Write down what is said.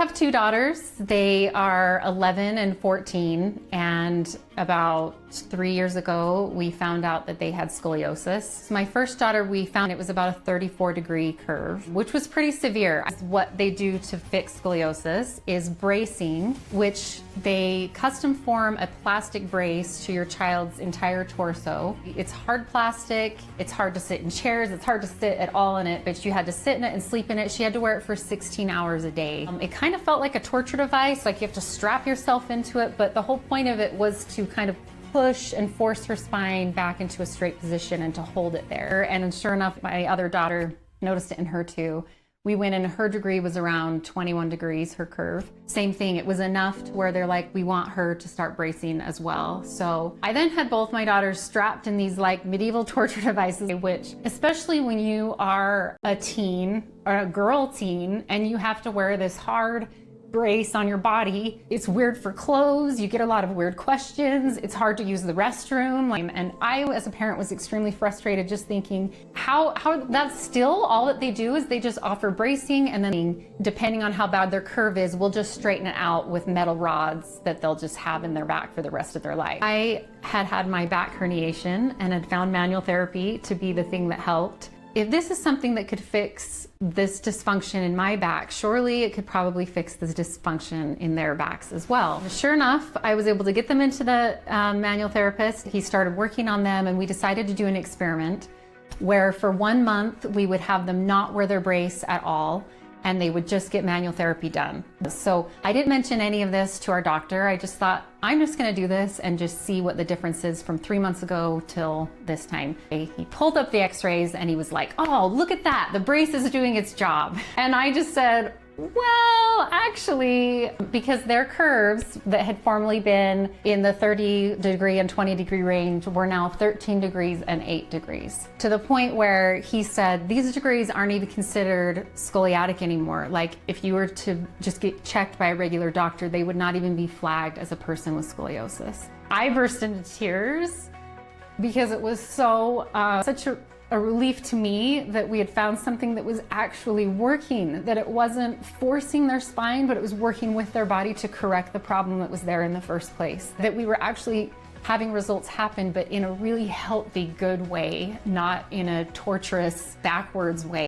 I have two daughters. They are 11 and 14, and about 3 years ago, we found out that they had scoliosis. My first daughter, we found it was about a 34-degree curve, which was pretty severe. What they do to fix scoliosis is bracing, which they custom form a plastic brace to your child's entire torso. It's hard plastic, it's hard to sit in chairs, it's hard to sit at all in it, but you had to sit in it and sleep in it. She had to wear it for 16 hours a day. It kind of felt like a torture device, like you have to strap yourself into it, but the whole point of it was to kind of push and force her spine back into a straight position and to hold it there. And sure enough, my other daughter noticed it in her too. We went in, her degree was around 21 degrees, her curve. Same thing, it was enough to where they're like, we want her to start bracing as well. So I then had both my daughters strapped in these like medieval torture devices, which, especially when you are a teen or a girl teen and you have to wear this hard brace on your body, it's weird for clothes, you get a lot of weird questions, it's hard to use the restroom. And I, as a parent, was extremely frustrated just thinking how that's still all that they do is they just offer bracing, and then depending on how bad their curve is, we'll just straighten it out with metal rods that they'll just have in their back for the rest of their life. I had my back herniation and had found manual therapy to be the thing that helped. If this is something that could fix this dysfunction in my back, surely it could probably fix this dysfunction in their backs as well. Sure enough, I was able to get them into the manual therapist. He started working on them, and we decided to do an experiment where for 1 month we would have them not wear their brace at all, and they would just get manual therapy done. So I didn't mention any of this to our doctor. I just thought, I'm just gonna do this and just see what the difference is from 3 months ago till this time. He pulled up the x-rays and he was like, oh, look at that, the brace is doing its job. And I just said, well, actually, because their curves that had formerly been in the 30-degree and 20-degree range were now 13 degrees and 8 degrees. To the point where he said, these degrees aren't even considered scoliotic anymore. Like, if you were to just get checked by a regular doctor, they would not even be flagged as a person with scoliosis. I burst into tears because it was such a relief to me that we had found something that was actually working, that it wasn't forcing their spine, but it was working with their body to correct the problem that was there in the first place. That we were actually having results happen, but in a really healthy, good way, not in a torturous, backwards way.